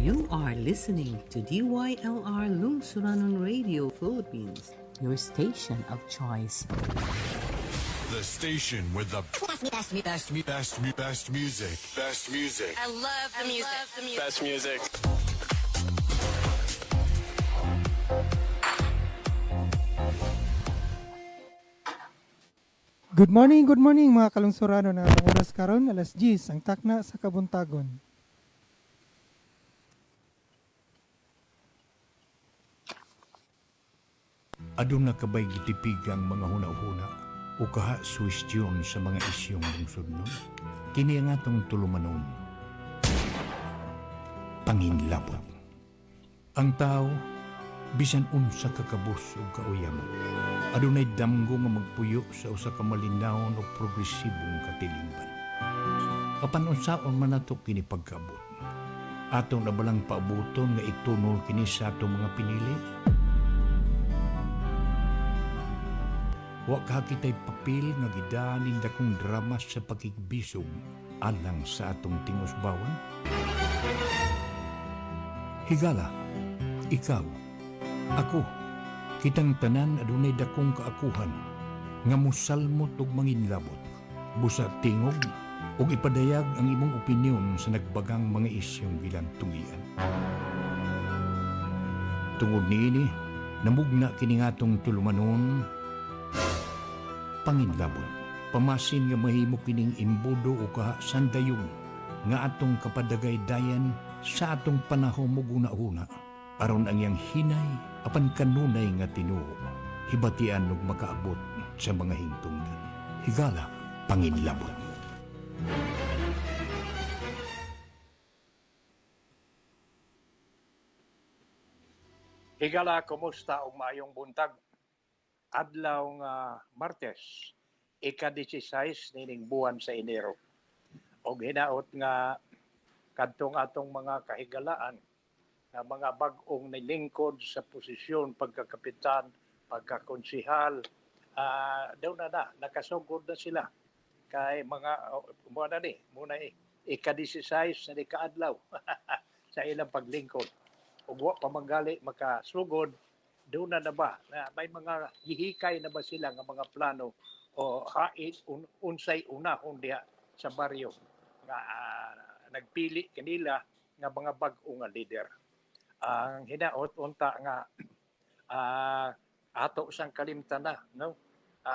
You are listening to DYLR Lungsuranon Radio Philippines, your station of choice. The station with the best music. Best music. I love the music. Best music. Good morning mga kalungsurano na ang oras karon alas 10 ang takna sa kabuntagon. Aduna kabay gitipig ang mga huna-huna o kaha suwestyon sa mga isyong lungsod nun. Kini ang atong tulumanon. Panginlabot. Ang tao, bisan unsa kakabus o kauyamot. Adunay damgo nga magpuyo sa usa ka malinawon o progresibong katilingban. Apan unsaon man nato kini pagkaabot. Atong nabalang paabuton nga itunol kini sa atong mga pinili. Wa ka kita'y papel nga gidaning dakong drama sa pakigbisog alang sa atong tingusbawan. Higala, ikaw, ako, kitang tanan adunay dakong kaakuhan nga musalmot og manginlabot, busa tingog ug ipadayag ang imong opinyon sa nagbagang mga isyong gilantungian. Tungod niini, namugna kini ngatong tulumanon panginlabot. Pamasin nga mahimo kining imbudo o kaha sandayong nga atong kapadagay-dayan sa atong panahon mo guna-una aron ang iyang hinay apan kanunay nga tinuo hibatian ug makaabot sa mga hingtungdan. Higala, panginlabot. Higala, kumusta og maayong buntag? Adlaw nga Martes, ika-16 nining buwan sa Enero. Og hinaot nga kadtong atong mga kahigalaan nga mga bag-ong nilingkod sa posisyon pagkakapitan, pagkakonsihal, daw na nakasugod na sila kay mga muna ika-16 na ni kaadlaw sa ilang paglingkod. Ug wa pa manggali makasugod doon na ba na may mga hihikay na ba sila nga mga plano o hain unsay unahon diha sa baryo nga nagpili kanila nga mga bag-o nga leader. Ang hinaot unta nga ato sang kalimtan na no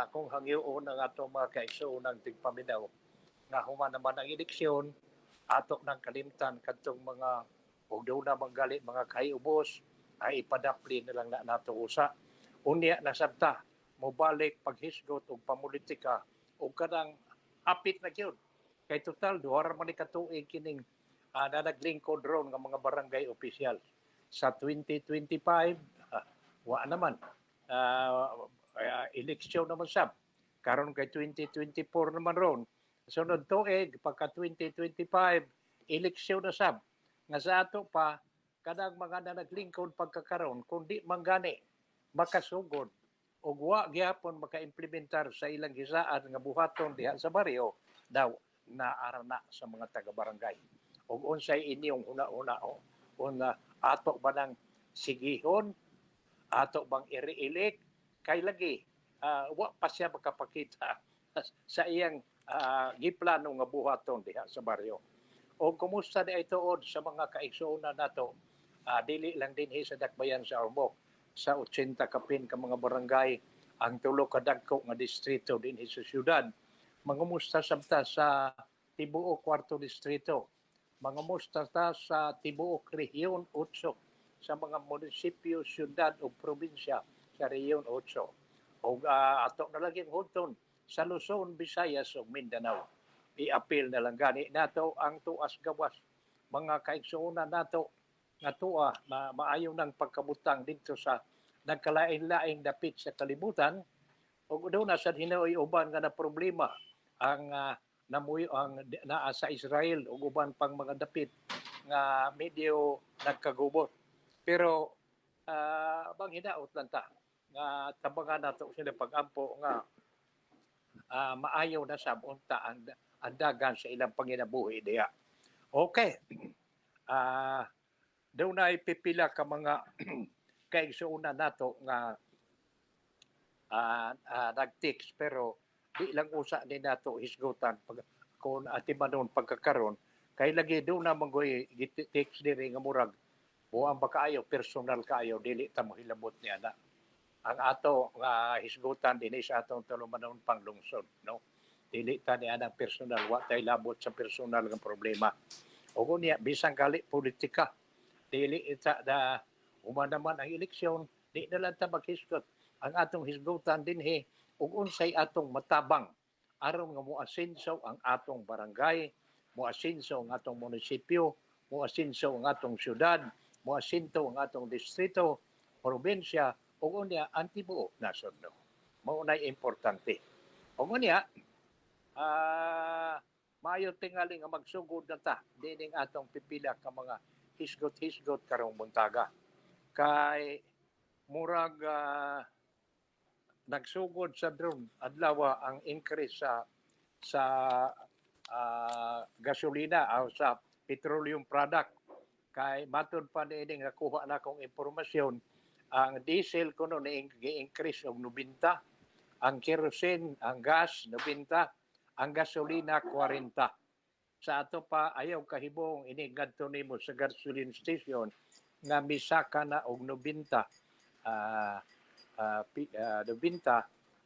kung hangyoon ang ato mga kaigsoonang tigpaminaw nga human naman ang eleksyon ato nang kalimtan kadtong mga ug daw na manggali mga kaiubos ay ipadapli na lang na nato usa. Unya na sabta, mobalik paghisgot o pamulitika o kanang hapit na yun. Kay total, duwara man ikatuig kining na naglingkod ron ng mga barangay opisyal. Sa 2025, wa naman. Eleksyon naman sab. Karon kay 2024 naman ron. Sunod tuig, pagka 2025, eleksyon na sab. Nga sa ato pa, kanang mga na naglingkod pagkakaroon, kundi manggani, makasugod, o wa gyapon maka-implementar sa ilang gisaan nga buhaton diha sa baryo, daw naarana sa mga taga-barangay. O unsay inyong una-una o nga ato ba nang sigihon, ato bang iri-elect, kay lagi, wa pa siya makapakita sa iyang giplano nga buhaton diha sa baryo. O kumusta na ituod sa mga kaigsuonan nato, dili lang din sa dakbayan sa Ormoc sa 80 kapin ka mga barangay ang tulo ka dagko nga distrito din sa syudad. Mangumusta sabta sa tibuok kwarto distrito. Mangumusta ta sa tibuok rehiyon 8 sa mga munisipyo, syudad o probinsya sa rehiyon 8. O ato na lang hudton sa Luzon, Visayas ug Mindanao. I-appeal na lang gani nato ang tuas gawas mga kaigsuonan nato nga tuwa na maayo ng pagkabutang dito sa nagkalain-laing dapit sa kalibutan ug doon na sa hinoy uban nga na problema ang namuyo ang naa sa Israel ug uban pang mga dapit nga medyo nagkagubot. Pero bang hinaot lang ta nga tabangan nato sila pag-ampo nga maayo na sa unta ang dagan sa ilang panginabuhi diha. Okay. daw na ipipila ka mga kaigsuuna nato nga nag-text pero di lang usa ni nato hisgutan pag kung atimanon pagkakaron kay lagi do na manggoy text diri nga murag buang ba kaayo personal kaayo dili ta mohilabot niya na ang ato nga hisgutan dinhi sa atong tulumanon panglungsod no dili ta niya na personal wa tay labot sa personal nga problema o kunya bisan gali politika dili ita da humanaman ang eleksyon di na lang ta maghisgot ang atong hisgutan dinhi ug unsay atong matabang aron nga moasenso ang atong barangay, moasenso ang atong munisipyo, moasenso ang atong syudad, moasenso ang atong distrito, probinsya ug unya ang tibuok nasod no. Mao nay importante. Ug unya maayo tingali nga magsugod na ta dining atong pipila ka mga hisgot-hisgot karong buntaga. Kay murag nagsugod sa drone adlaw ang increase sa gasolina o sa petroleum product kay matud pa niini nga kuha na kong impormasyon ang diesel kuno ni gi-increase og 90 ang kerosene ang gas 90 ang gasolina 40 sa ato pa ayaw kahibong ini ngadto nimo sa gasoline station nga misaka na og 90 90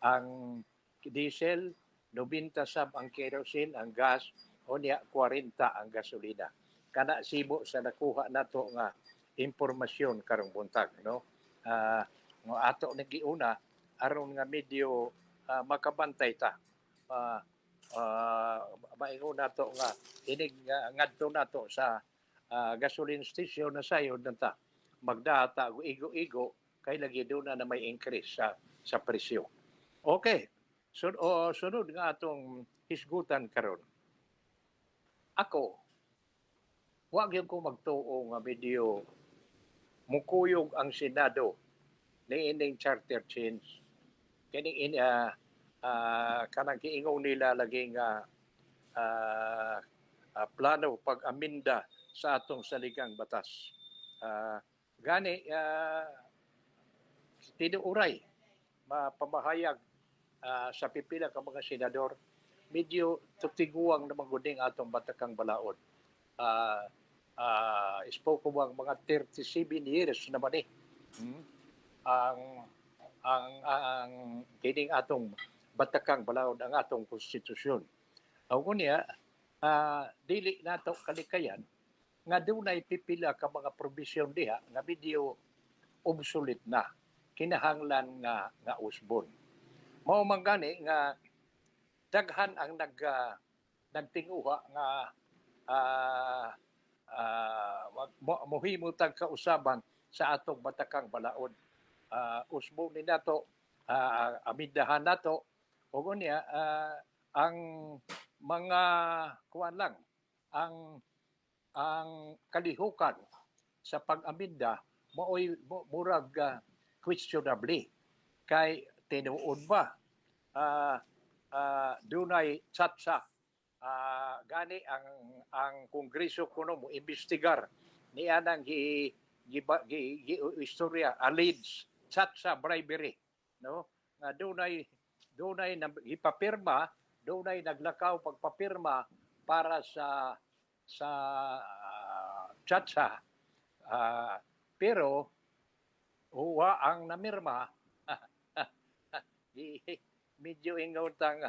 ang diesel, 90 sab ang kerosene, ang gas, o niya 40 ang gasolina. Kana sibo sa nakuha nato nga impormasyon karong buntag no. Nga ato nagiuna aron nga medyo makabantay ta. Maingon nato nga inig ngadto nato sa gasoline station na sayod nanta magdata og igo-igo kay lagi doon na may increase sa presyo. Okay. Sunod nga atong hisgutan karon. Ako, wag yung ko magtuo nga medyo mukuyog ang Senado ni ining charter change. Kining kanang giingon nila lagi nga plano pag-aminda sa atong saligang batas. Gani tinuuray mapamahayag sa pipila ka mga senador medyo tutiguang na maguding atong batakang balaod. Spoke ko ang mga 37 years naman ang kining atong batakang balaod ang atong konstitusyon. Aw kunya dili nato kalikayan nga dunay pipila ka mga provision diha nga medyo obsolete na kinahanglan nga usbon. Mao man gani nga daghan ang nagtinguha nga mohimo tag kausaban sa atong batakang balaod. Usbon ni nato amidahan nato ug unya ang mga kuan lang ang kalihukan sa pag-aminda maoy murag questionably kay tinuod ba dunay tsatsa gani ang kongreso kuno mo imbestigar niya nang istorya alleged tsatsa bribery no nga dunay ipapirma dunay naglakaw pagpapirma para sa tsatsa pero huwa ang namirma medyo ingaw tang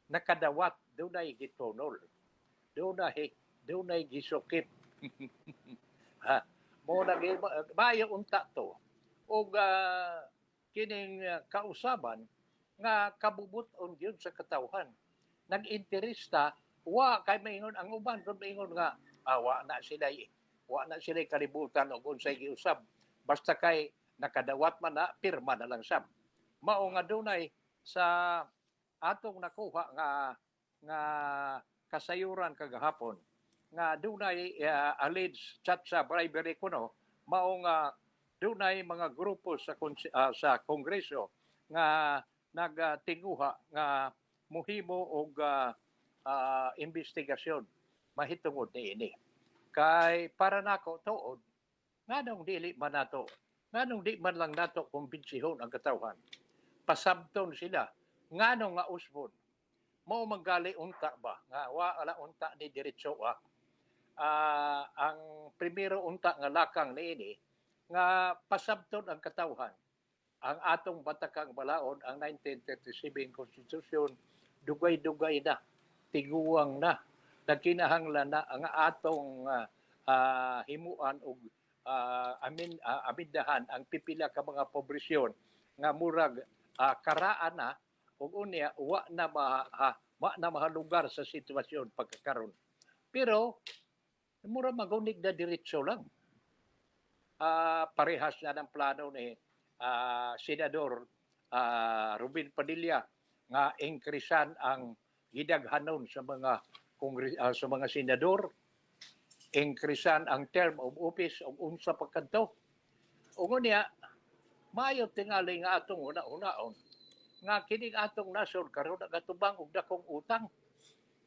nakadawat dunay gitonol dunay gisukip mo na bayo unta to og kining kausaban nga kabubuton gyud sa katawhan nag-interesta wa kay maingon ang uban kun maingon nga wa na sila kalibutan og unsay giusab basta kay nakadawat man na pirma na lang sab mao nga dunay sa atong nakuha nga kasayuran kagahapon nga dunay alleged tsatsa bribery kuno mao nga dunay mga grupo sa kongreso nga nagtinguha nga muhimo og investigasyon mahitungod niini kay para nako tuod Nganong dili man nato, nganong di man lang nato kumbensihon ang katawhan. Pasabton sila, nganong nga usbon. Mao manggali unta ba nga wala unta ni diretso ang primero unta nga lakang niini nga pasabton ang katawhan. Ang atong batakang balaod, ang 1937 Constitution, dugay-dugay na, tiguang na, nagkinahanglan na ang atong himuan o amindahan ang pipila ka mga pobresyon nga murag karaan na ug unya wa na mahalugar sa sitwasyon pagkakaron. Pero mura magunig na diretso lang. Parehas na ng plano ni Senador Ruben Padilla nga increasean ang gidaghanon sa mga senador, increasean ang term of office og unsa pa kadto. Ug unya maayo tingali nga atong una-unaon nga kining atong nasod karon nagatubang og dakong utang.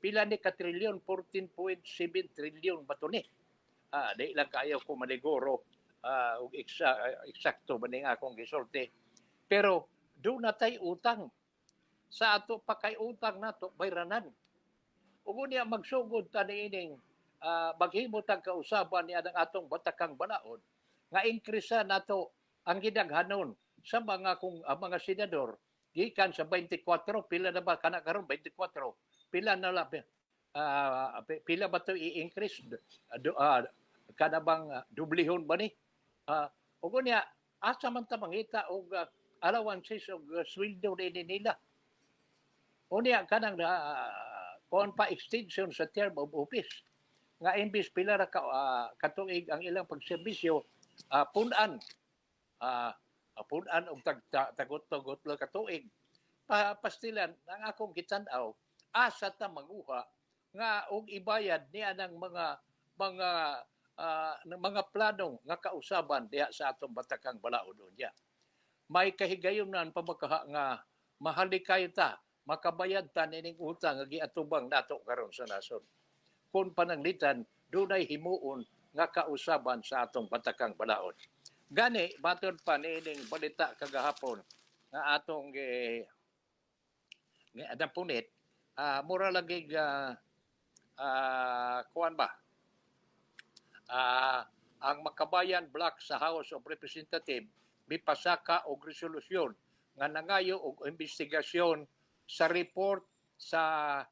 Pila ni ka trilyon, 14.7 trilyon ba to ni? Di lang kayo ko maniguro og eksakto ba ning akong gisulti. Pero do na tay utang. Sa ato pa kay utang nato bayranan. Ug unya magsugod ta niining maghimo tag kausaban ni ang atong batakang balaod nga increase nato ang gidaghanon sa mga senador gikan sa 24 pila na ba kana karon 24 pila na la pila ba to i-increase kada bang dublihon ba ni ug unya asa man ta mangita og allowances og sweldo nila unya kanang kon pa extension sa term of office nga imbis pila ra katuig ang ilang pagserbisyo punan og tagot-tagot lang katuig pastilan ang akong gitan-aw asa ta manguha nga og ibayad niya ng mga planong nga kausaban diha sa atong batakang balaod unya. May kahigayonan pa nga mahalikay ta makabayad ta nining utang nga giatubang nato karon sa nasod. Kung pananglitan dunay himuon nga kausaban sa atong batakang balaod. Gani baton pa nining balita kagahapon nga atong napunit mura lagi kuan ba ang Makabayan Block sa House of Representatives mipasaka og resolusyon nga nangayo og investigasyon sa report sa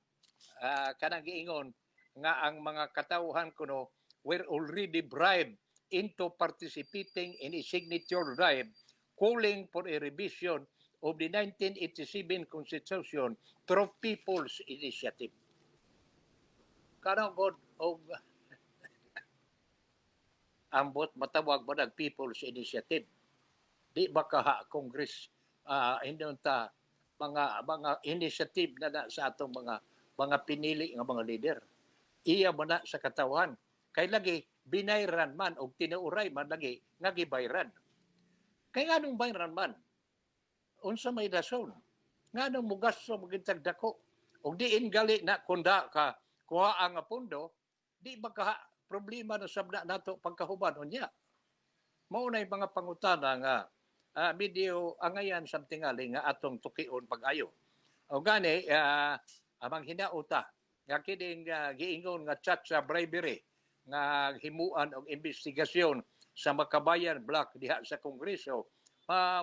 kanang giingon nga ang mga katawhan kuno were already bribed into participating in a signature drive calling for a revision of the 1987 Constitution through People's Initiative. Kanang god og ambot matawag ba nag People's Initiative. Di ba kaha Congress indonta mga initiative na sa atong mga pinili nga mga leader. Iya mo na sa katawan. Kay lagi binayran man o tinuuray man lagi nga gibayran. Kay nganong bayran man? Unsa may dason? Nganong mugasto magintag dako? Og diin gali na kunda ka kuha ang pundo, di ba ka problema na sabda nato pagkahuban unya. Mao nay mga pangutana nga medyo angayan something ali nga atong tukion pag-ayo. O gani amang hinauta nga kining giingon nga chat sa bribery nga himuan og investigasyon sa Makabayan Block diha sa Kongreso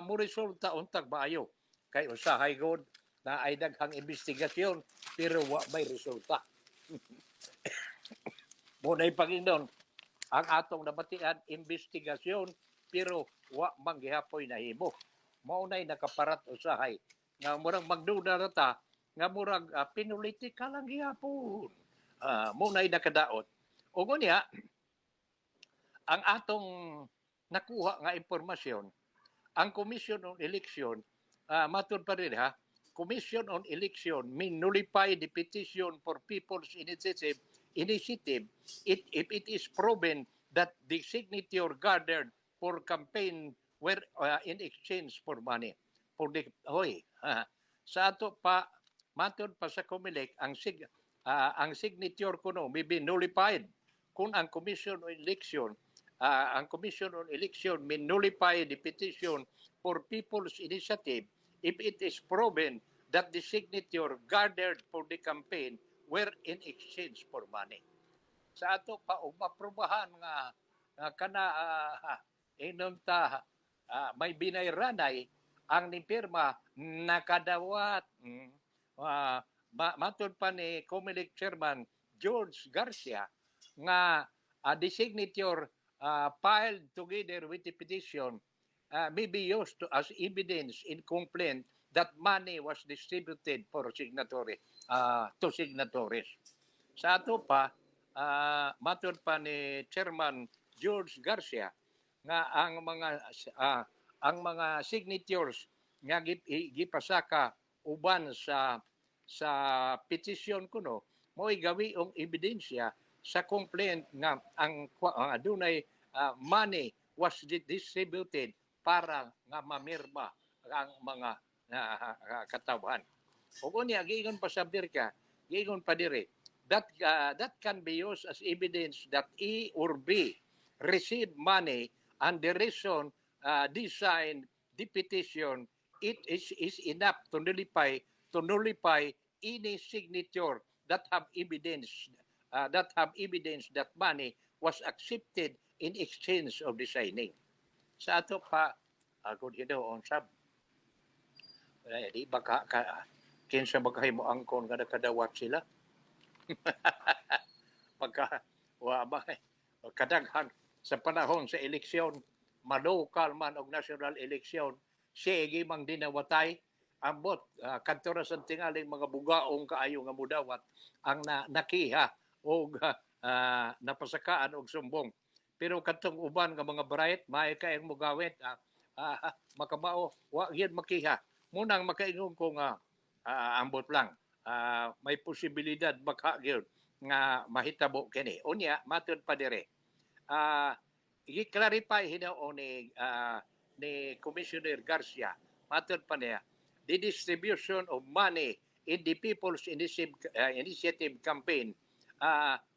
mo resulta untag maayo kay usahay god na ay daghang investigasyon pero wa may resulta. Munay pagindon ang atong nabatian investigasyon pero wa man gihapoy nahimo. Mao nay nakaparat usahay nga murag magduda ra ta nga murag pinulitika lang gihapon. Mao nay nakadaot. Ug unya ang atong nakuha nga impormasyon ang Commission on Election matud pa rin Commission on Election may nullify the petition for People's Initiative if it is proven that the signature gathered for campaign were in exchange for money. Sa ato pa matud pa sa COMELEC ang signature kuno may be nullified kung ang Commission on Election ang Commission on Election may nullify the petition for People's Initiative if it is proven that the signature gathered for the campaign were in exchange for money. Sa ato pa og maprubahan nga kana inom ta may binayranay ang nipirma nakadawat matod pa ni Comelec Chairman George Garcia nga the signature filed together with the petition may be used as evidence in complaint that money was distributed for signatory to signatories. Sa ato pa matod pa ni Chairman George Garcia nga ang mga signatures nga gipasaka uban sa petition kuno mo'y gawiong ebidensya sa complaint nga ang adunay money was distributed para nga mamirma ang mga katawan. Ug unya giingon pa sa Birka, giingon pa dire that can be used as evidence that E or B received money and the reason designed the petition it is enough to nullify any signature that have evidence that money was accepted in exchange of the signing. Sa ato pa agud on sab di baka kinsa magkahimo angkon nga nakadawat sila. Pagka kadaghan sa panahon sa eleksyon, malokal man og national eleksyon, sige mang dinawatay ambot kadto ra sa tingaling mga bugaong kaayo nga mudawat ang nakiha og napasakaan og sumbong. Pero kadtong uban nga mga bright may kay mugawit makabao wa gyud makiha. Munang makaingon ko nga ambot lang may posibilidad baka gyud nga mahitabo kini. Unya matud pa dire. I-clarify hinaw ni Commissioner Garcia, matud pa niya, the distribution of money in the People's Initiative campaign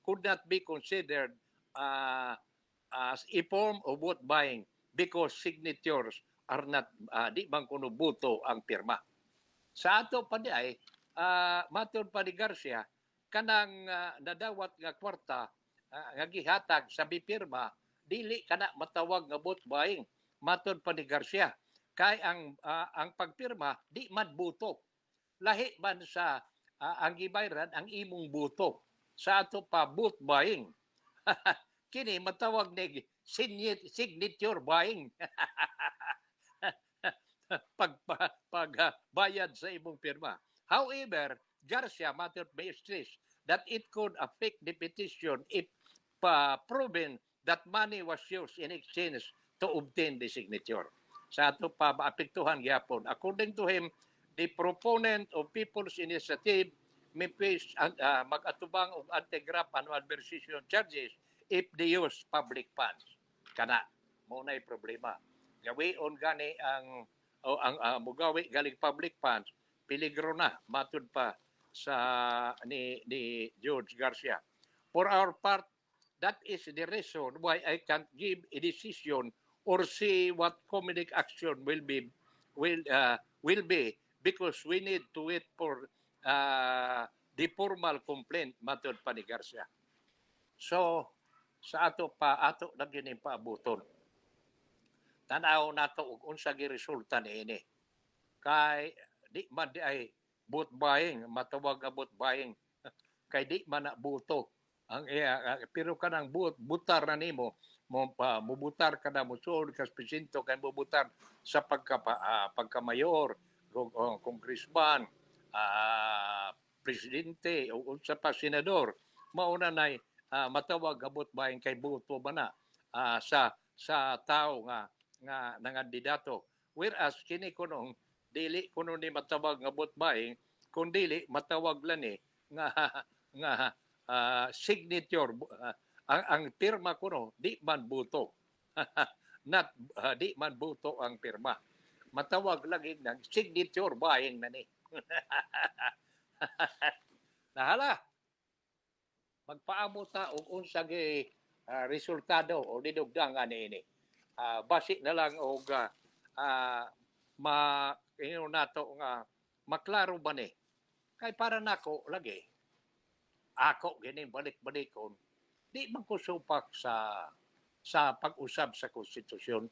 could not be considered as a form of vote buying because signatures are not, di bang kuno buto ang pirma. Sa ato pa di ay, matud pa ni Garcia, kanang nadawat nga kwarta nga gihatag sa bipirma dili kana matawag nga vote buying matud pa ni Garcia kay ang pagpirma di man buto lahi man sa ang gibayran ang imong buto sa ato pa vote buying kini matawag ni signature buying pagbayad sa imong pirma. However, Garcia matter may stress that it could affect the petition if proven that money was used in exchange to obtain the signature. Sa ato pa maapektuhan gyapon. According to him, the proponent of People's Initiative may face mag-atubang og anti-graft and adversation charges if they use public funds. Kana mo nay problema. Gawion gani ang mugawi galing public funds, peligro na matud pa sa ni George Garcia. For our part, that is the reason why I can't give a decision or see what comedic action will be because we need to wait for the formal complaint matud pa ni Garcia. So sa ato lang yun yung paabuton. Tanaw nato og unsa gi resulta niini. Kay di man di ay vote buying, matawag nga vote buying. Kay di man na buto. Ang pero kanang butar na nimo mubutar ka na musuod ka presinto kay mubutar sa pagkamayor, congressman, presidente o unsa pa senador. Mauna nay matawag nga vote buying kay buto ba na sa tao nga nangandidato. Whereas kini kunong dili kuno ni matawag nga vote buying kundi matawag lang nga signature ang pirma kuno di man buto. Not di man buto ang pirma. Matawag lang ng signature buying na ni. Nahala. Magpaamo ta og unsa gi resultado o dinugdangan niini. Basi na lang og nato nga maklaro ba ni. Kay para nako lagi ako gini balik-balikon di man ko supak sa pag-usab sa konstitusyon.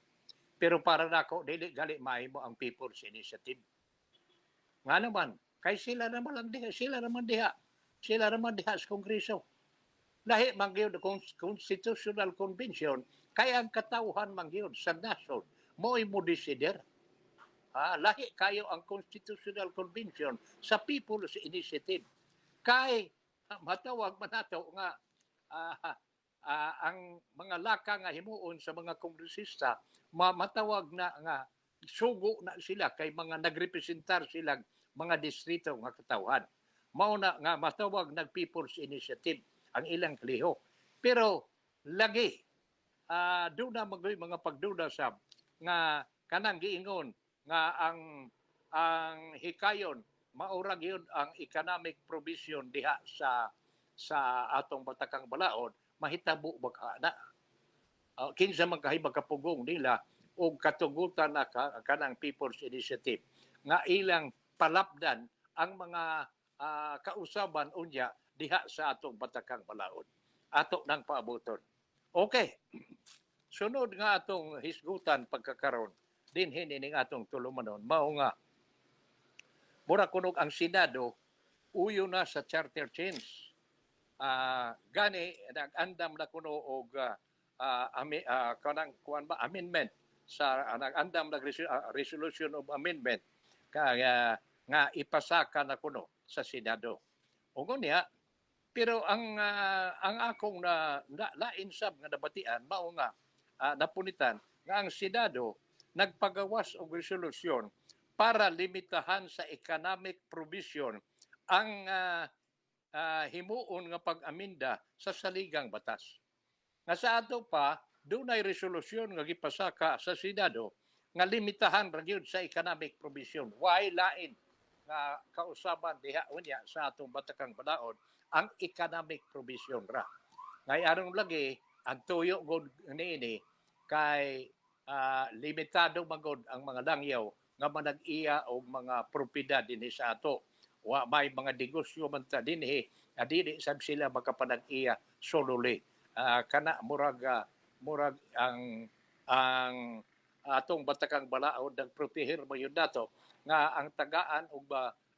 Pero para nako dili gali mahimo ang People's Initiative. Nga naman, kay sila naman lang diha, sila naman diha sa Kongreso. Lahi man gyud Constitutional Convention, kay ang katawhan man gyud sa nasod mo'y mo desider. Lahi kayo ang Constitutional Convention sa People's Initiative. Kay matawag man nato nga ang mga laka nga himuon sa mga kongresista matawag na nga sugo na sila kay mga nagrepresentar silang mga distrito nga katawhan. Mao na nga matawag nag People's Initiative ang ilang kliho. Pero lagi doon na mga pagduda sa nga kanang giingon nga ang hikayon maurag yun ang economic provision diha sa atong batakang balaod mahitabo ba na kinsa man kahibag kapugong nila o katugutan na kanang People's Initiative nga ilang palapdan ang mga kausaban unya diha sa atong batakang balaod ato nang paabuton. Okay. Sunod nga atong hisgutan pagkakaron din hining atong tulumanon mao nga mura kunog ang Senado uyo na sa charter change. Gani nag-andam na kuno og kanang kuan ba amendment sa nag-andam na resolution of amendment nga ipasaka na kuno sa Senado. Ungon niya pero ang akong lain-sab nga nabatian mao nga napunitan nga ang Senado nagpagawas og resolusyon para limitahan sa economic provision ang himuon nga pag-aminda sa saligang batas. Nga sa ato pa, dunay resolusyon nga gipasaka sa Senado nga limitahan ra gyud sa economic provision. Why lain nga kausaban diha unya sa atong batakang balaod ang economic provision ra. Ngay aron lagi ang tuyo gud niini kay limitado magod ang mga langyaw nga manag-iya og mga propiedad dinhi sa ato. Wa may mga negosyo man ta dinhi dili sab sila makapanag-iya solely. Kana murag ang atong batakang balaod nagprotehir mo yun nato nga ang tagaan og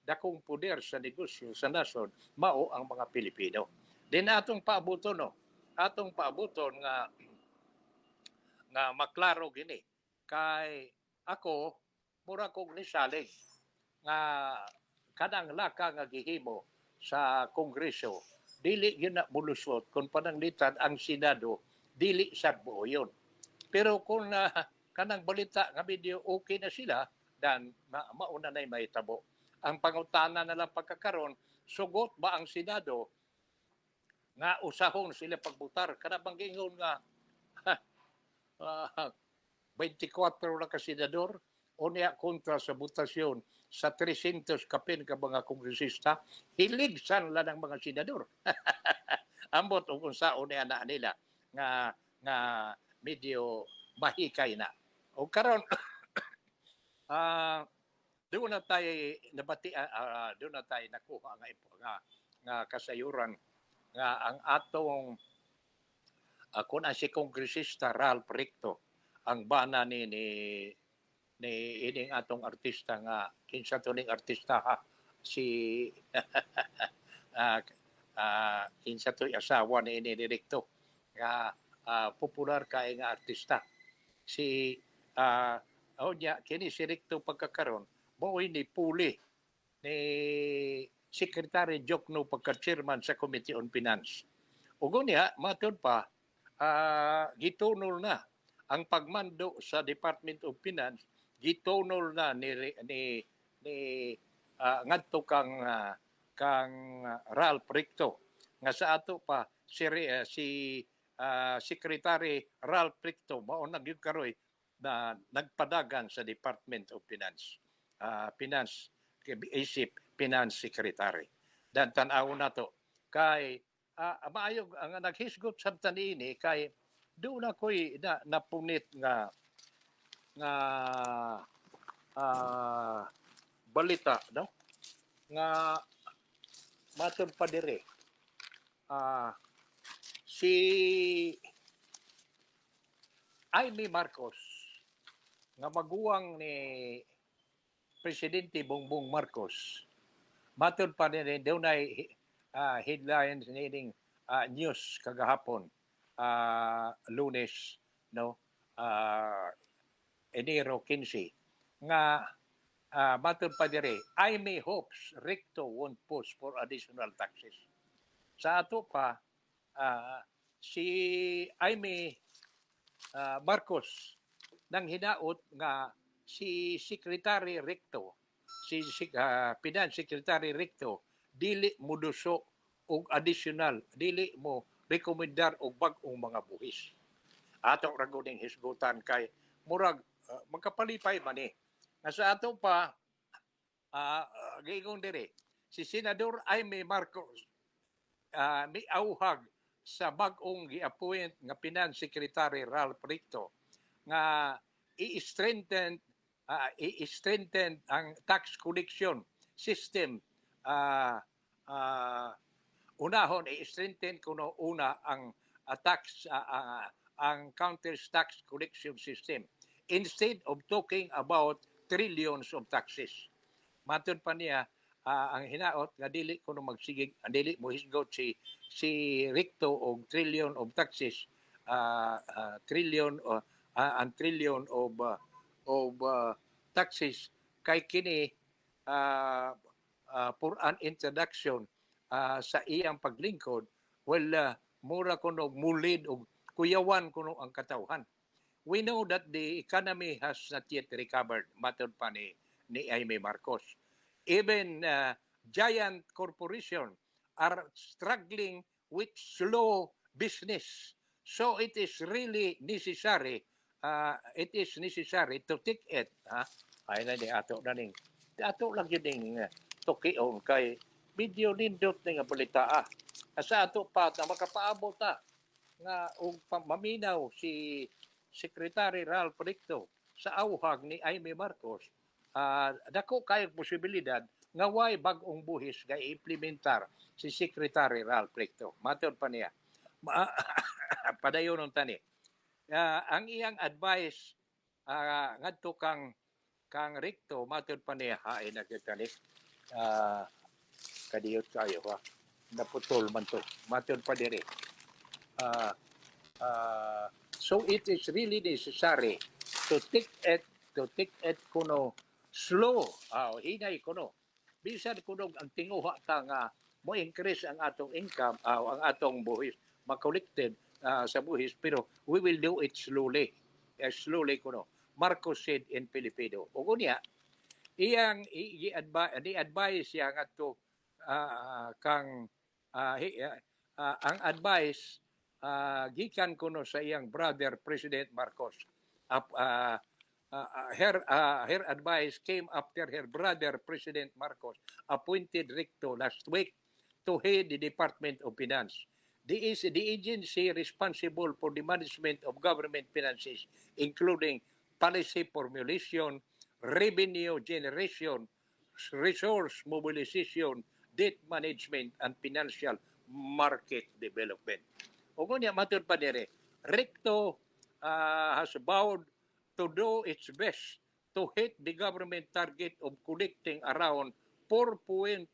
dakong puder sa negosyo sa nasod mao ang mga Pilipino. Din atong paabuton atong paabuton nga maklaro gini kay ako mura kong nisalig nga kanang laka nga gihimo sa Kongreso dili yun na bulusot kung pananglitan ang Senado dili sad buo yun. Pero kung kanang balita nga video okay na sila dan mauna na mahitabo. Ang pangutana na lang pagkakaron sugot ba ang Senado nga usahon sila pagbutar kana bang gingon nga 24 na ka senador o niya kontra sa butasyon sa 300 kapin ka mga kongresista, hiligsan lang ng mga senador. Ambot o kung saan niya na nila nga medyo mahikay na. O karon doon na tayo nabati doon na tayo nakuha nga kasayuran nga ang atong kung ang si kongresista Ralph Recto ang bana ni ining atong artista nga kinsa to ning artista si kinsa to asawa ni Recto nga popular kay nga artista si kini si Recto pagkakaron mo'y ni puli ni Secretary Jokno pagka-chairman sa Committee on Finance. Ugo niya, matod pa, gitunol na ang pagmando sa Department of Finance, gitunol na ni ngadto kang Ralph Recto. Nga sa ato pa, si Secretary Ralph Recto, maon na gyud karoy na nagpadagan sa Department of Finance. Finance Secretary. Dan tanaw na to kay maayog ang naghisgot sa tanini kay doon ako'y napunit nga balita, no? Nga matod pa dire. Si Amy Marcos nga maguwang ni Presidente Bongbong Marcos. Matod pa dire doon ay headlines nining news kagahapon, Lunes, no? Enero 15 nga matod pa dire, Amy hopes Recto won't push for additional taxes. Sa ato pa, si Amy Marcos nang hinaot nga si Secretary Recto, si Finance Secretary Recto, dili mo duso og additional, dili mo rekomendar og bag-ong mga buhis. Ato raguning hisgutan kay murag magkapalipay man eh. Nga sa ato pa, giingon dire, si Senador Amy Marcos miauhag sa bag-ong gi-appoint nga Finance Secretary Ralph Recto nga i-strengthen ang tax collection system. Unahon i-strengthen kuno una ang ang counter tax collection system instead of talking about trillions of taxes. Matod pa niya, ang hinaot nga dili kuno magsigig, dili mo hisgot si Recto og trillion of taxes, trillion of taxes kay kini for an introduction sa iyang paglingkod, mura kuno mulid og kuyawan kuno ang katawhan. We know that the economy has not yet recovered, matod pa ni Amy Marcos. Even giant corporations are struggling with slow business. So it is really necessary to take it. Ay na ni ato na ning. Ato lang yun ning tukion kay video nindot nga balita. Sa ato pa na makapaabot nga og maminaw si Secretary Ralph Recto sa auhag ni Amy Marcos, dako kayong posibilidad nga way bag-ong buhis nga i-implementar si Secretary Ralph Recto. Matod pa niya. Padayon ng tani. Ang iyang advice ngadto kang Recto, matod pa niya, hain na kita ni. Kadiyot kayo ha. Naputol man to. Matod pa dire. So it is really necessary to take it kuno slow. Hinay kuno. Bisan kuno ang tinguha ta nga mo increase ang atong income, ang atong buhis makolekted sa buhis, pero we will do it slowly. Slowly kuno. Marcos said in Filipino. O kunya, iyang i-advise siya nga to ang advice gikan kuno sa iyang brother President Marcos. Her advice came after her brother President Marcos appointed Recto last week to head the Department of Finance. The agency responsible for the management of government finances, including policy formulation, revenue generation, resource mobilization, debt management, and financial market development. O kunya, matod pa dire, Recto has vowed to do its best to hit the government target of collecting around 4.235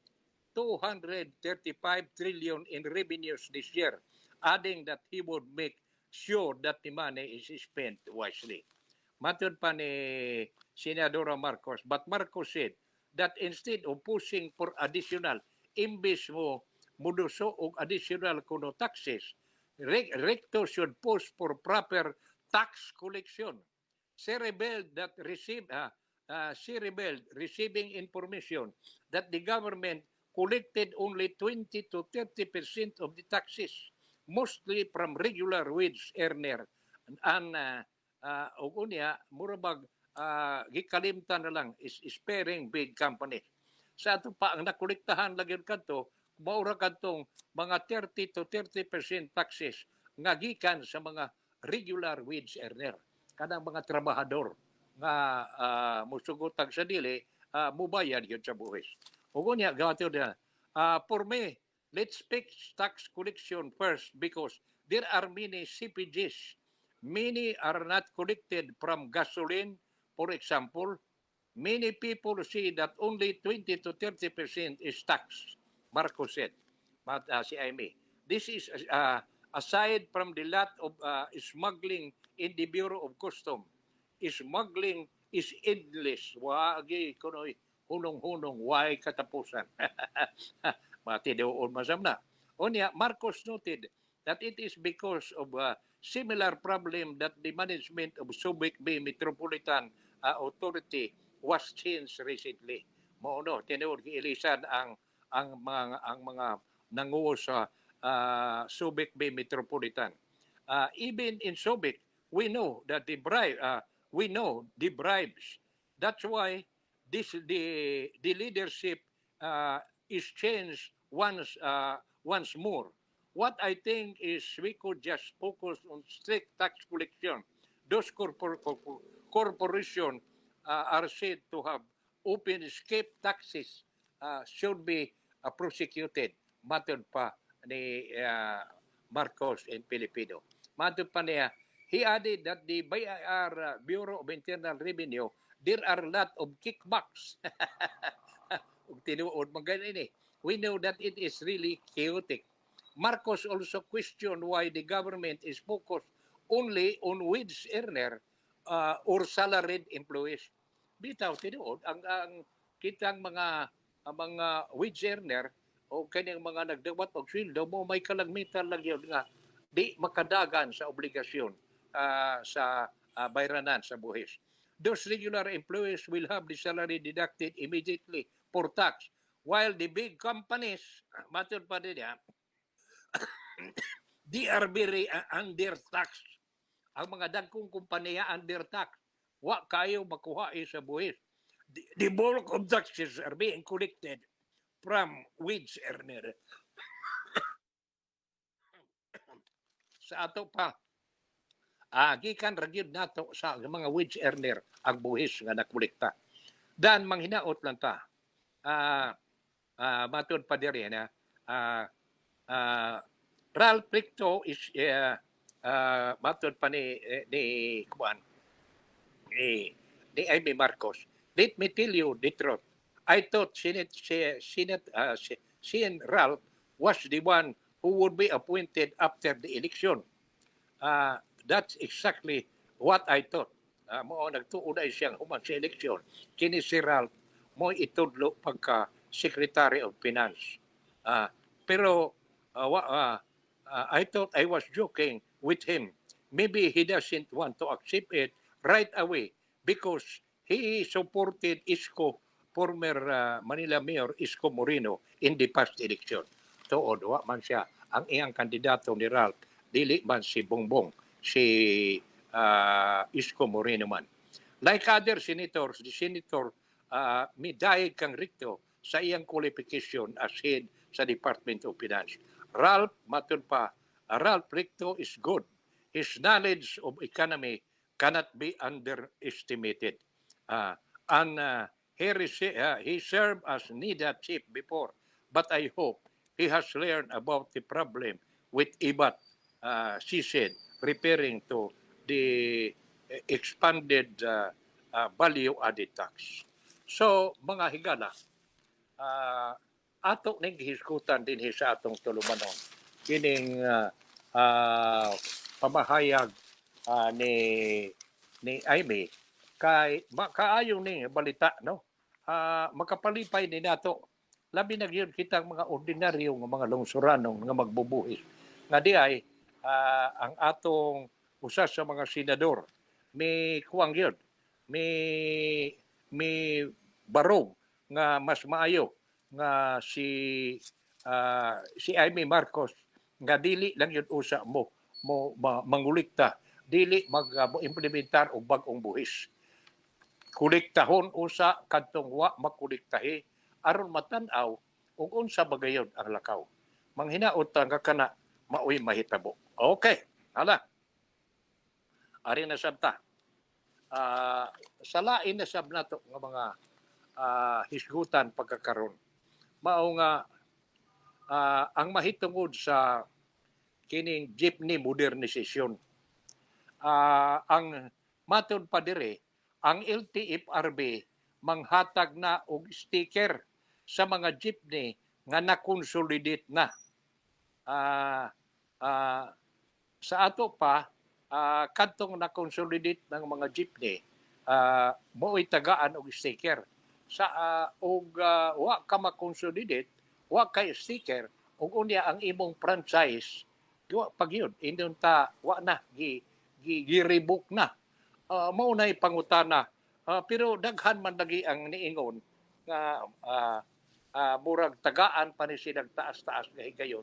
trillion in revenues this year, adding that he would make sure that the money is spent wisely. Matod pa ni Senadora Marcos, but Marcos said that instead of pushing for additional, imbis mo muduso og additional kuno taxes, Recto should push for proper tax collection. She rebelled receiving information that the government collected only 20 to 30% of the taxes, mostly from regular wage earner. And unya, murabag gikalimtan na lang is sparing big company. Sa ato pa, ang nakolektahan lagi kanto, maura kadtong mga 30 to 30% taxes nga gikan sa mga regular wage earner, kanang mga trabahador nga musugotag sa dili, mubayad yun sa buhis. Ug unya gato na, for me, let's fix tax collection first because there are many CPGs. Many are not collected from gasoline, for example. Many people see that only 20 to 30% is tax, Marcos said, si Amy. This is aside from the lot of smuggling in the Bureau of Customs. Smuggling is endless. Wagi kunoy hunong-hunong way katapusan. Mati doon masam na. Onya, Marcos noted that it is because of a similar problem that the management of Subic Bay Metropolitan Authority was changed recently. Mauno, tinuod giilisan ang mga nanguo sa Subic Bay Metropolitan. Even in Subic, we know that the bribes. That's why the leadership is changed once more. What I think is we could just focus on strict tax collection. Those corporations are said to have open escape taxes should be prosecuted. Matod pa ni Marcos and Filipino. Matod pa niya, he added that the BIR, Bureau of Internal Revenue, there are a lot of kickbacks. Tinuod maganin eh. We know that it is really chaotic. Marcos also questioned why the government is focused only on wage earner or salaried employees. Bitaw tinuod ang kitang mga wage earner o kanyang mga nagdawat og sweldo mo may kalagmitan lang yun nga di makadagan sa obligasyon sa bayranan sa buhis. Those regular employees will have the salary deducted immediately for tax, while the big companies, matod pa din niya, they are very undertaxed. Ang mga dagkong kumpanya undertaxed. Wa kayo makuha sa buhis. The bulk of taxes are being collected from wage earner. Sa ato pa, gikan ragyod nato sa mga wage earner ang buhis nga nakolekta. Dan manghinaot lang ta. Matod pa diri na Ralph Ricto is matod pa ni Kuan ni Amy Marcos. Let me tell you the truth. I thought she and Ralph was the one who would be appointed after the election. That's exactly what I thought. Mo nagtuod ay siyang human sa election. Kini si Ralph mo itudlo pagka Secretary of Finance. Pero I thought I was joking with him. Maybe he doesn't want to accept it right away because he supported Isko, former Manila Mayor Isko Moreno in the past election. Tuod, wa man siya ang iyang kandidato ni Ralph, dili man si Bongbong, si Isko Moreno man. Like other senators, the senator midayeg kang Ricto sa iyang qualification as head sa Department of Finance. Ralph, matun pa, Ralph Ricto is good. His knowledge of economy cannot be underestimated. He served as NIDA chief before, but I hope he has learned about the problem with IBAT, she said, referring to the expanded value-added tax. So, mga higala, ato ning hiskutan din sa atong tulumanon. Kining pamahayag ni Amy kay kaayo ning balita no. Makapalipay ni nato. Labi na gyud kitang mga ordinaryo nga mga lungsuranong nga magbubuhis. Nga di ay ang atong usa sa mga senador may kuwang gyud. May barog nga mas maayo nga si Amy Marcos nga dili lang yun usa mo mangulikta, dili mag-implementar og bag-ong buhis. Kuliktahon usa kadtong wa makuliktahi aron matan-aw ug unsa bagayon ang lakaw. Manghinaot nga kana maoy mahitabo. Okay, hala. Ari na sabta. Salain na sab nato nga mga hisgutan pagkakaroon. Mao nga ang mahitungod sa kining jeepney modernisasyon. Ang matud pa dire, ang LTFRB manghatag na og sticker sa mga jeepney nga na-consolidate na. Sa ato pa, kadtong na-consolidate ng mga jeepney, mo'y tagaan og sticker. Wa ka ma-consolidate, wa kay sticker, ug unya ang imong franchise, pag yun, indon ta, wa na, gi-rebook na. Mao na'y pangutana. Pero daghan man lagi ang niingon nga murag tagaan pa ni silang taas-taas nga higayon.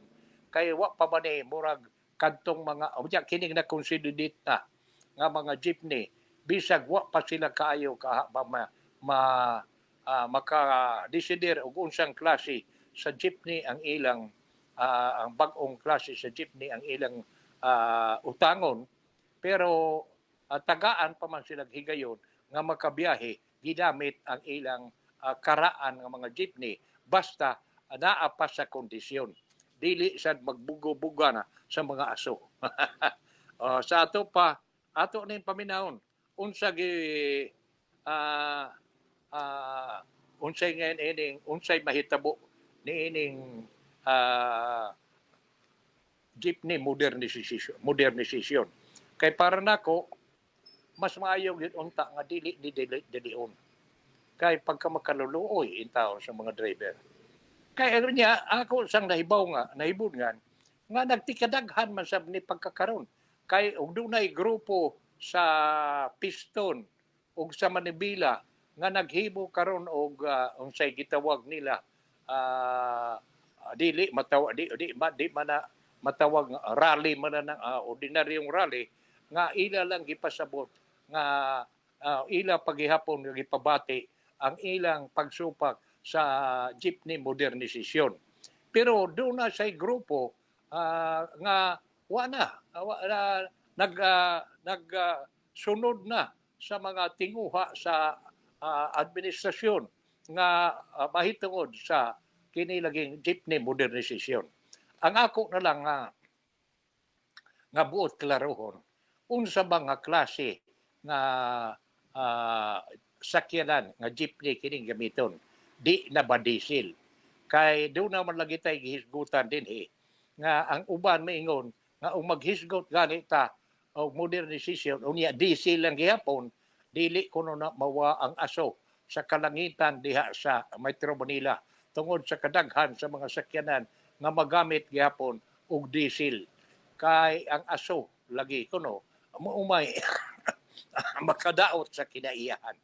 Kay wa pa man murag kadtong mga kining na consolidate na nga mga jeepney bisag wa pa sila kaayo maka-decider og unsang klase sa jeepney ang ilang ang bag-ong klase sa jeepney ang ilang utangon, pero tagaan pa man sila higayon nga makabiyahe gidamit ang ilang karaan ng mga jeepney basta naa pa sa kondisyon. Dili sad magbugo-buga na sa mga aso. Sa ato pa, ato nin paminahon, unsay mahitabo niining jeepney modernisasyon. Kay para nako, mas maayo yun unta nga dili-dilion. Kay pagka makaluluoy in taon sa mga driver. Kay niya, ako sang nahibod nga nagtikadaghan man sab ni pagkakaroon. Kay og dunay grupo sa Piston ug sa Manibila nga naghimo karon og unsay gitawag nila dili matawag rally man na ordinaryong rally nga ila lang gipasabot nga ila paghihapon nga gipabati ang ilang pagsupak sa jeepney modernisasyon. Pero doon na sa grupo nga sunod na sa mga tinguha sa administrasyon nga mahitungod sa kinilaging jeepney modernisasyon. Ang ako na lang nga buot klarohon, unsa ba nga klase nga sakyanan nga jeepney kining gamiton, di na ba diesel? Kay doon naman lagi tayo gihisgutan din nga ang uban maingon nga maghisgot ganita o modernisasyon unya diesel lang gihapon, dili kuno na mawa ang aso sa kalangitan diha sa Metro Manila tungod sa kadaghan sa mga sakyanan nga magamit gihapon og diesel. Kay ang aso lagi kuno maumay makadaot sa kinaiyahan.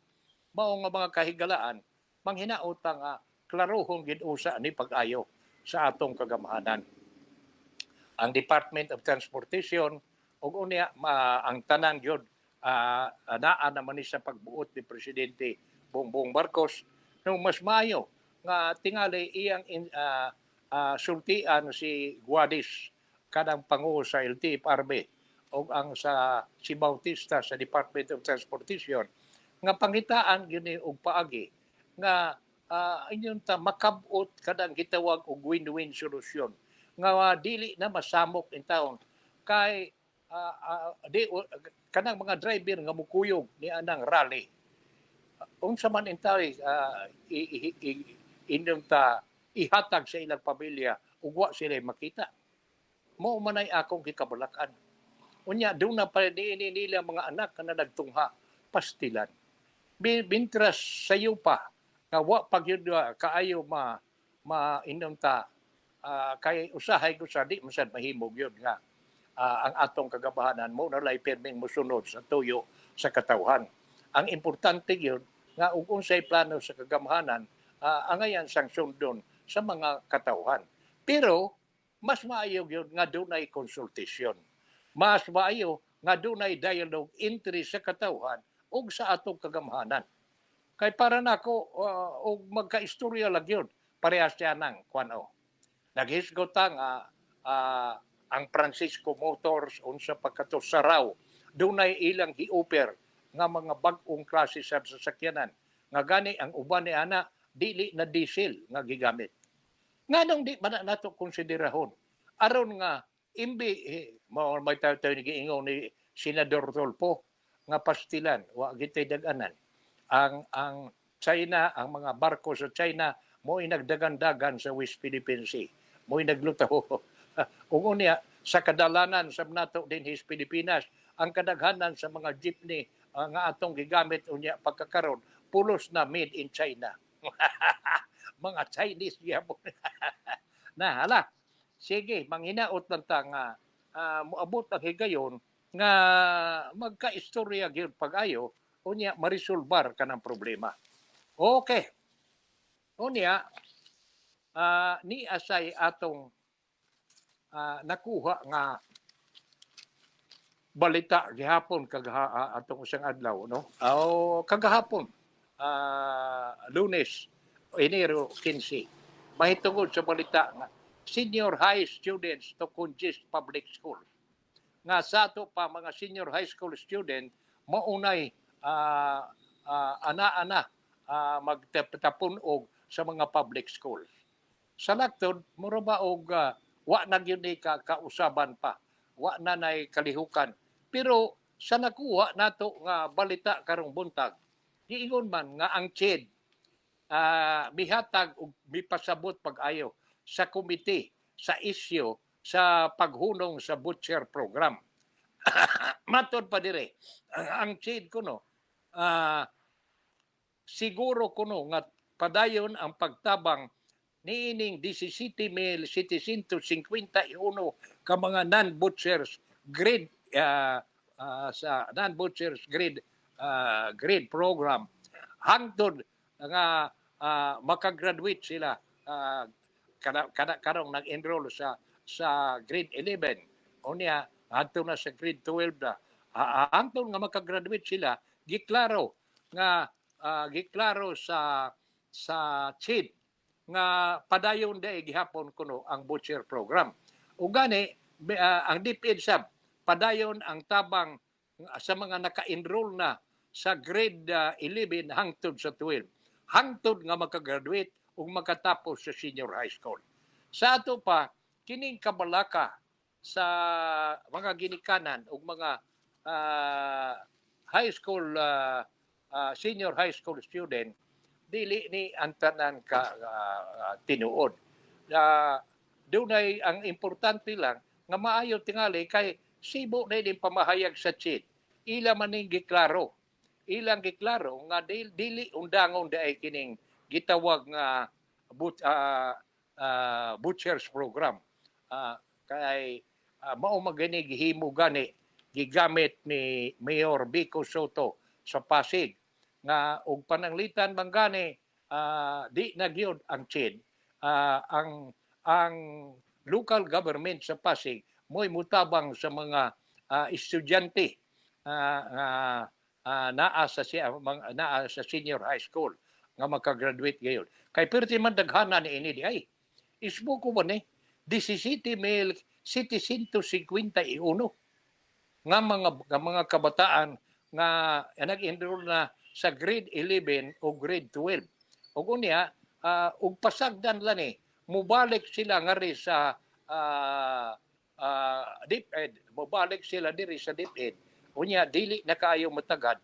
Mao nga mga kahigalaan manghinaot nga klarohon gid usa ni pag-ayo sa atong kagamhanan. Ang Department of Transportation ug unya ang tanan gyud naa naman ni sa pagbuot ni Presidente Bongbong Marcos no mas maayo nga tingali iyang sultian si Guadis kanang pangulo sa LTFRB o ang si Bautista sa Department of Transportation nga pangitaan gyud og paagi nga inyon ta makabot kadang gitawag og win-win solution nga dili na masamok in taon kay kanang mga driver nga mukuyog ni anang rally unsa man in taon inyon ta ihatag sa ilang pamilya ug wa sila makita. Mao man ay akong gikabalakan. Unya doon na pa nila mga anak na nagtungha pastilan. Bintras sayo pa nga wa pagyud kaayo mainom ta kay usahay ko sa di masad mahimog yun nga ang atong kagabahanan mo na lay perming mosunod sa tuyo sa katawhan. Ang importante yun nga ug unsay plano sa kagamhanan angayan sang sundon sa mga katawhan. Pero mas maayo yun nga dunay konsultasyon. Mas maayo nga dunay dialogue entry sa katawhan ug sa atong kagamhanan. Kay para nako og magkaistorya lang yun parehas siya ng kuano. Naghisgota nga ang Francisco Motors unsa pagkato saraw dunay ilang gi-offer nga mga bag-ong klase sa sasakyanan nga gani ang uban ni ana dili na diesel nga gigamit. Nganong di man nato konsiderahon aron nga imbi may tayo ni giingon ni Senador Tolpo nga pastilan wa gitay dag-anan ang China, ang mga barko sa China mo'y nagdagan-dagan sa West Philippine Sea. Mo'y naglutaw. Kung unya, sa kadalanan sa nato din his Pilipinas, ang kadaghanan sa mga jeepney nga atong gigamit unya pagkakaroon, pulos na made in China. Mga Chinese gyapon. Na hala. Sige, manghinaot lang ta nga moabot ang higayon nga magkaistorya gyud pag-ayo unya marisolbar kanang problema. Okay. Unya ni asay atong nakuha nga balita gihapon atong usang adlaw no. Kagahapon Lunes, Enero 15. Mahitungod sa balita nga senior high students to congest public schools. Nga sa ato pa mga senior high school student maunay ana-ana magtapon og sa mga public schools. Sa laktod, mura ba og wa na gyud ni kausaban pa, wa na nay kalihukan. Pero sa nakuha nato nga balita karong buntag, giingon man nga ang CHED mihatag og mipasabot pag-ayo sa komite sa isyu sa paghunong sa butcher program. Matod pa dire, ang CHED kuno siguro kuno nga padayon ang pagtabang niining 17,751 ka mga non-butchers grade sa non-butchers grade program hangtod nga makagraduate sila karong nag-enroll sa grade 11 unya hangtod na sa grade 12 na hangtod nga makagraduate sila giklaro sa CHED nga padayon day gihapon kuno ang butcher program. Ug gani ang DepEd sab padayon ang tabang sa mga naka-enroll na sa grade 11 hangtod sa 12. Hangtod nga makagraduate ug makatapos sa senior high school. Sa ato pa kining kabalaka sa mga ginikanan ug mga high school senior high school student dili ni antanan ka tinuod. Dunay ang importante lang nga maayo tingali kay sibo na din pamahayag sa CHED. Ila man ning giklaro. Ilang giklaro nga dili undangon daay kining gitawag nga butchers program. Kay mao magani gihimo gani gigamit ni Mayor Vico Soto sa Pasig nga og pananglitan manggani di nagyod ang CHED ang local government sa Pasig mo'y mutabang sa mga estudyante naa sa senior high school nga makagraduate gayon. Kay perti man daghana ni ini di ay isbo ko man 17,751 nga mga kabataan nga nag-enroll na sa grade 11 o grade 12. O unya, ug pasagdan lang mubalik sila nga rin sa DepEd, mubalik sila diri sa DepEd. Unya, dili na kaayo matagad,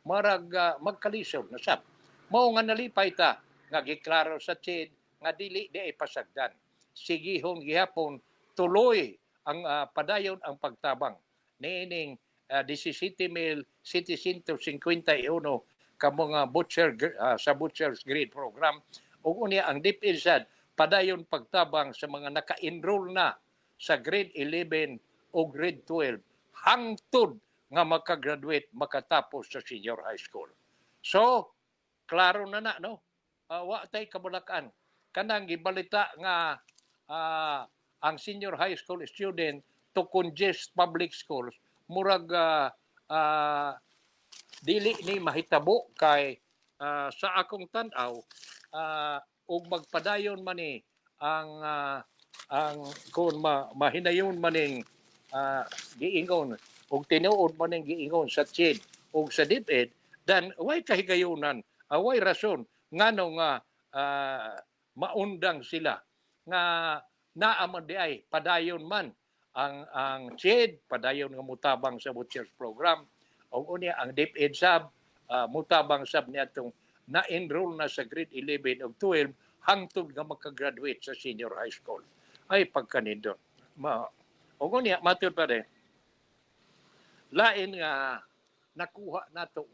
marag magkalisod na sab. Mao nga nalipay ta, nga giklaro sa CHED, nga dili di ay pasagdan. Sigihong gihapon, tuloy ang padayon ang pagtabang. Niining 17,751 ka mga butcher sa butcher's grade program ug unya ang DepEd sad padayon pagtabang sa mga naka-enroll na sa grade 11 o grade 12 hangtod nga makagraduate makatapos sa senior high school. So klaro na no. Wa tay kabulakan kanang gibalita nga ang senior high school student to congest public schools murag dili ni mahitabo kay sa akong tan-aw ug magpadayon man ni ang kung mahinayon maning giingon ug tinuod maning giingon sa CHED ug sa DepEd, dan way kahigayunan, way rason ngano nga maundang sila nga naaman di ay padayon man ang CHED, padayon nga mutabang sa Butchers Program, o unya ang DepEd sab mutabang sab niadtong na-enroll na sa grade 11 ug 12 hangtod nga makagraduate sa senior high school. Ay pagkanindot. O unya matud pa rin, lain nga nakuha nato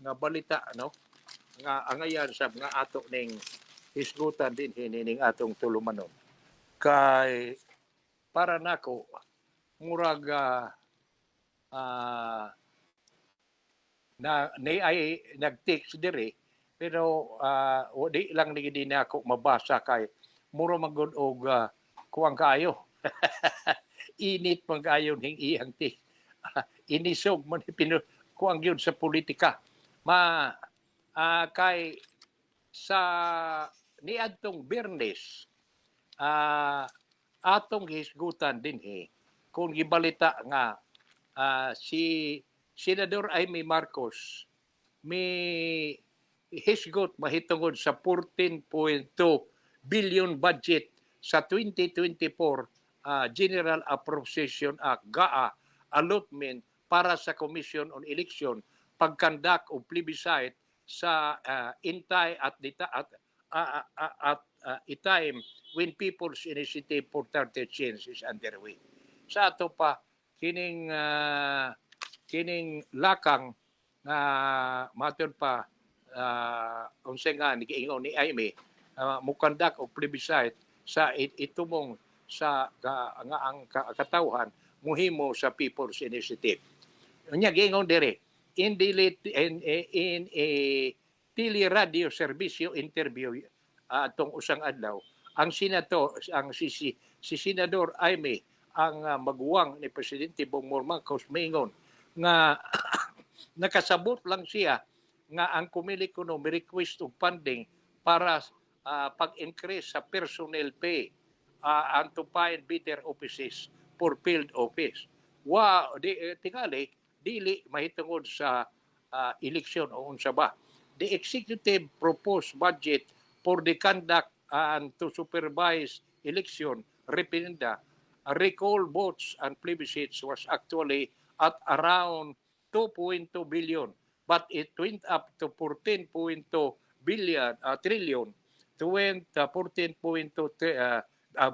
nga balita, no, nga angayan sab nga ato ning hisgutan din hining atong tulumanon kay para nako murag na ay nag-text diri pero di lang ni din ako mabasa kay muro magud og kuwang kayo. Init man kayo ning iyang text. Inisog man kuwang gyud sa politika. Kay sa niadtong Biyernes atong hisgutan dinhi kung gibalita nga si Senador Amy Marcos may hisgot mahitungod sa 14.2 billion budget sa 2024 General Appropriation Act GAA allotment para sa Commission on Election pagkandak o plebiscite sa intay at time when People's Initiative for 30 Change is underway. Sa ato pa kining lakang na matod pa unsa nga nigiingon ni Aimee mukandak og plebiscite sa itumong sa nga ang katawhan muhimo sa People's Initiative. Unya giingon dire in a teleradio serbisyo interview atong usang adlaw ang si Senador Aimee ang maguwang ni Presidente Bongbong Marcos maingon nga nakasabot lang siya nga ang Comelec request og funding para pag-increase sa personnel pay and to find better offices for field office. Tingali dili mahitungod sa eleksyon o unsa ba. The executive proposed budget for the conduct and to supervise election referenda, recall votes and plebiscites was actually at around 2.2 billion, but it went up to 14.2 trillion to 14.2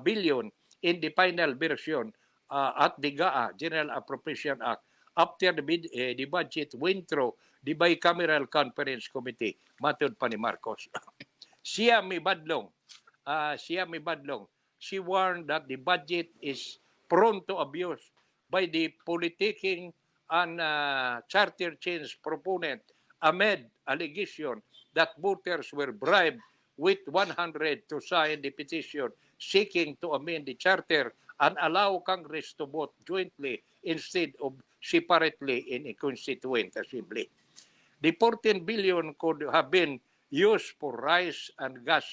billion in the final version at the GAA, General Appropriation Act, after the budget went through the bicameral conference committee, matod pa ni Marcos. Siya may badlong. She warned that the budget is prone to abuse by the politicking and charter change proponent amid allegation that voters were bribed with 100 to sign the petition seeking to amend the charter and allow Congress to vote jointly instead of separately in a constituent assembly. The 14 billion could have been used for rice and gas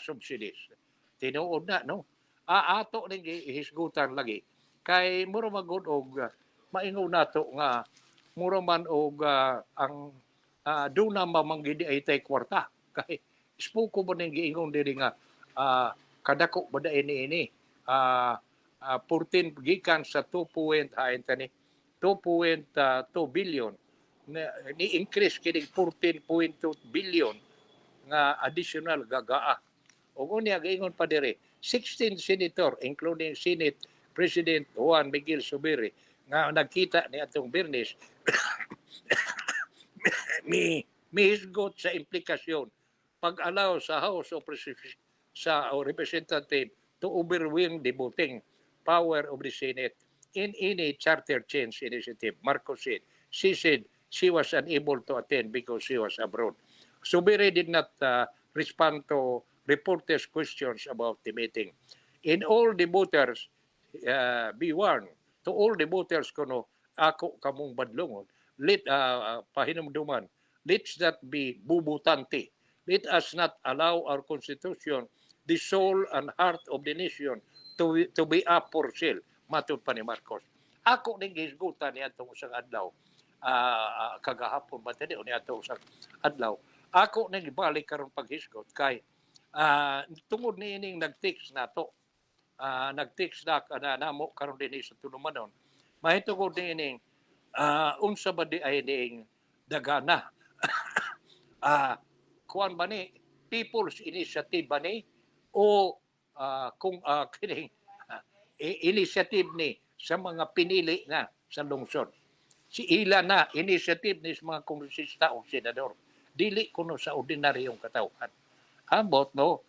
subsidies. Tinuod na, no? Ato ning hisgutan lagi kay mura magud og maingon nato nga mura man og ang duna mamanggidi ay tay kwarta kay ispuko mo ning giingon diri nga kadako bada ini 14 gikan sa 2.2 billion ni increase kining 14.2 billion nga additional gagaa. O unya giingon pa diri 16 senator including Senate President Juan Miguel Zubiri nga nagkita ni atong Biyernes may hisgot sa implikasyon pag-allow sa House of Representative to overwhelm the voting power of the Senate in any charter change initiative. Marcos said. She said she was unable to attend because she was abroad. Zubiri did not respond to reporters' questions about the meeting. In all the voters, be warned, to all the voters kuno ako kamong badlongon, pahinumduman, let's not be bubutante. Let us not allow our constitution, the soul and heart of the nation, to be up for sale, matod pa ni Marcos. Ako ning gisgutan niya itong isang adlaw, kagahapon ba tani, o niya itong isang adlaw, ako ning ibalik karon paghisgot kay tungod ni ining nag-text na to, nag-text na namo karon din sa tulumanon, mahitungod ni ining unsa ba di ay ning dagana. Kuan ba ni People's Initiative ba ni o kung kining initiative ni sa mga pinili na sa lungsod. Si ila na initiative ni sa mga kongresista o senador. Dili kuno sa ordinaryong katawhan. Ambot no,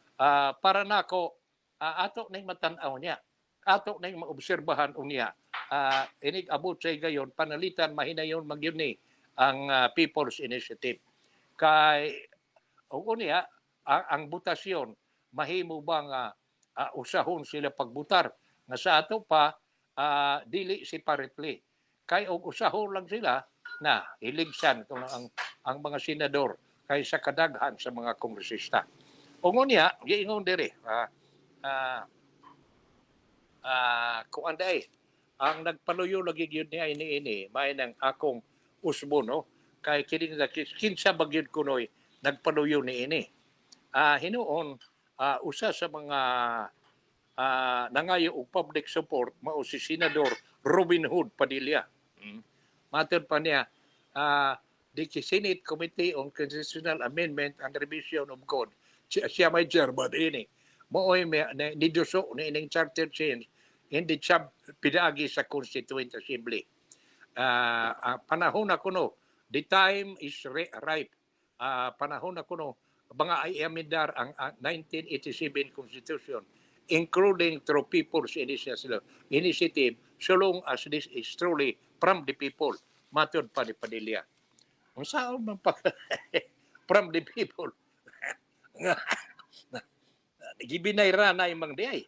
para nako ato ning matan-aw niya. Ato ning maobserbahan unya. Inig abot sa gayon panalitan mahinayon magyud ni ang People's Initiative. Kay o niya ang butasyon mahimo ba nga usahon sila pagbutar nga sa ato pa dili si paritli kay og usahon lang sila na iligsan kung ang mga senador kay sa kadaghan sa mga kongresista. O niya giingon diri kung anday ang nagpaluyo lagi gyud niya ini may nang akong usbo no kay kining kinsa bagyud kunoy nagpaluyo ni ini. Hinuon usa sa mga nangayo og public support mao si Senador Robin Hood Padilla. Matod pa niya the Senate Committee on Constitutional Amendment and Revision of Code. Siya may chairman ini. Mo'y niduso ni ining charter change in the pinaagi sa Constituent Assembly. Panahon na kuno, the time is ripe. Panahon na kuno, mga i-amendar ang 1987 Constitution, including through People's Initiative, so long as this is truly from the people, matod pa ni Padilla. Kung saan man from the people, gibinayra na yung mga diay.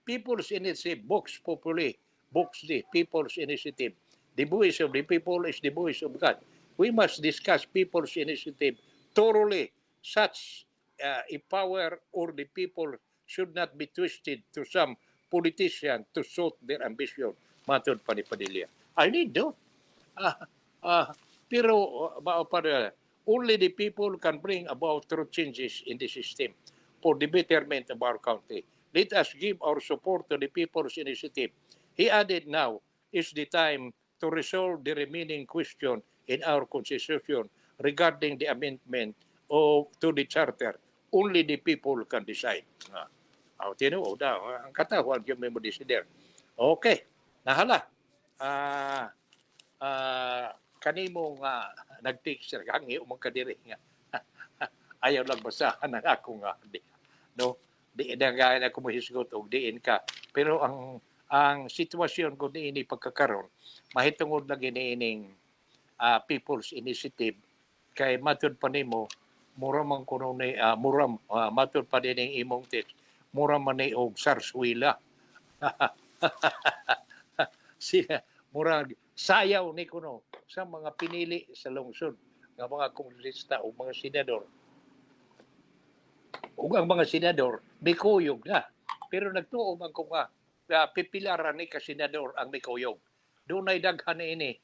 People's Initiative, Vox Populi, Vox Dei, People's Initiative. The voice of the people is the voice of God. We must discuss People's Initiative thoroughly. Such a power or the people should not be twisted to some politician to suit their ambition. Matod pa ni Padilla. I need to. Pero only the people can bring about true changes in the system for the betterment of our country. Let us give our support to the People's Initiative. He added, now is the time to resolve the remaining question in our Constitution regarding the amendment to the Charter. Only the people can decide. Tinuod daw. Ang katawag yung memo decider. Okay. Nahala. Kanimo nga nag-text hangi umang kadiri nga. Ayaw lang basahan ng ako nga. No? Di na nga ako mahisgot o diin ka. Pero ang sitwasyon ko diin pagkakaroon, mahitungod na giniining People's Initiative kay matod pa nimo mura man kuno ni matod pa din ang imong text mura man ni og sarswila. Siya murag sayaw ni kuno sa mga pinili sa lungsod nga mga kongresista o mga senador. Ug ang mga senador mikuyog na. Pero nagtuo man ko nga pipilaran ni ka senador ang mikuyog. Dunay daghan ini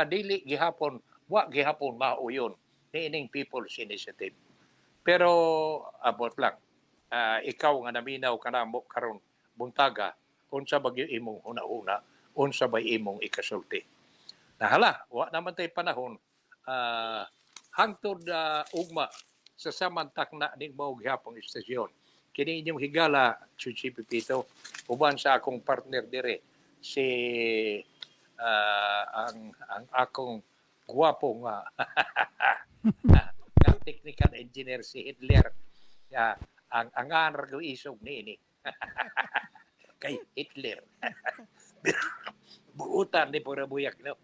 dili gihapon wa gihapon mauyon ni ining People's Initiative. Pero abot lang. Ikaw nga naminaw kanamo karon buntaga unsa bagyo imong una-una, unsa bay imong ikasulti. Nahala, wa naman tay panahon hangtod ugma sa samantak na ning mao gihapong istasyon. Kini inyong higala Chuchi Pipito uban sa akong partner dire si ang akong guwapong technical engineer si Hitler. Ang anargo isog ni ini. Kay Hitler. Buutan ni pura buyak no.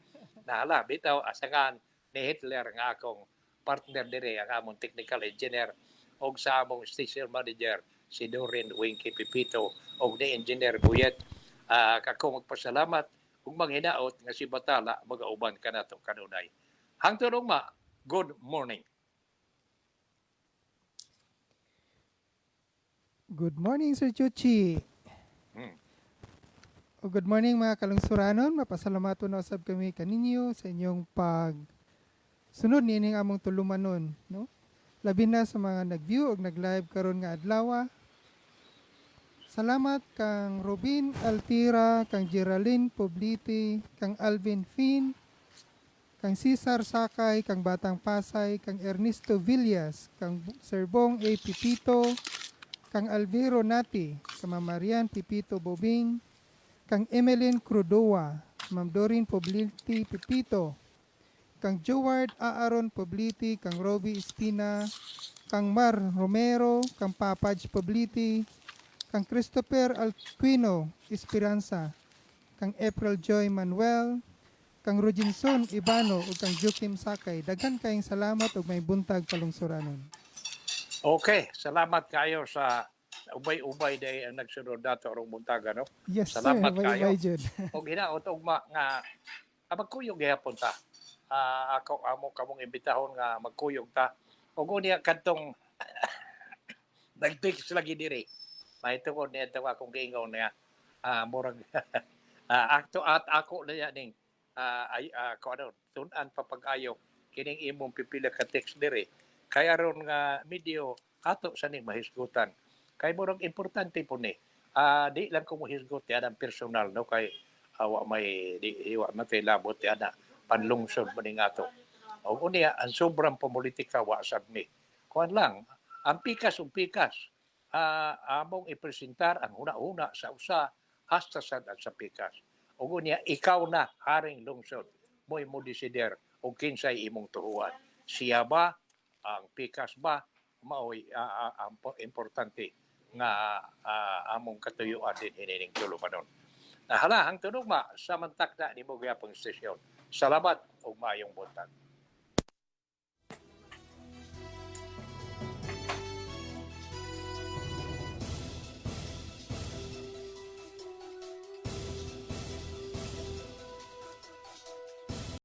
Nahala bitaw asangan ni Hitler nga akong partner dire ang among technical engineer og sa among station manager si Doreen Winky Pipito og ni engineer Buyet. Kako magpasalamat ug manghinaot nga si Batala magauban kanato kanunay. Hangtod ugma, good morning. Good morning, Sir Chuchi. Hmm. O good morning mga kalungsuranon. Mapasalamaton na usab kami kaninyo sa inyong sunod nining among tulumanon, no? Labi na sa mga nag-view o nag-live karon nga adlaw. Salamat kang Robin Altira, kang Geraldine Pobliti, kang Alvin Fin, kang Cesar Sakay, kang Batang Pasay, kang Ernesto Villas, kang Sir Bong A. Pipito, kang Alviro Nati, kang Ma'am Marian Pipito Bobing, kang Emeline Crudoa, Ma'am Doreen Pobliti Pipito, kang Joward Aaron Pobliti, kang Roby Espina, kang Mar Romero, kang Papaj Pobliti, kang Christopher Alquino Esperanza, kang April Joy Manuel, kang Rojinson Ibano ug kang Joaquim Sakay. Daghan kayong salamat ug may buntag kalungsuranon. Okay, salamat kayo sa ubay-ubay day ang nagsunod nato arong buntaga, no? Yes, Salamat sir. kayo. Bye-bye, Jud. O hinaot ugma nga magkuyog gihapon ta. Ako amo kamong imbitahon nga magkuyog ta. Ug unya kadtong nag-text lagi diri. Mahitungod niya ito akong giingon niya. Murag ako na yan ning tunan papag-ayo kining imong pipila ka text diri. Kaya ron nga medyo ato sa ning mahisgutan. Kay murag importante po ni. Di lang ko mahisgot yan ang personal, no? Kay awa may hiwa matay labot yan na panlungsod mo ning ato. O unya, ang sobrang politika wa sad mi. Kuan lang, ang pikas ug pikas. Among ipresentar ang una-una sa usa hasta sa pikas. O unya, ikaw na haring lungsod. Mo'y mo desider o kinsay imong tuhuan. Siya ba, ang pikas ba, mao'y ang importante nga among katuyuan din hinining tulumanon. Hala, ang tunong ma, samantak na ni mo gayapong stasyon. Salamat o mayong buntag.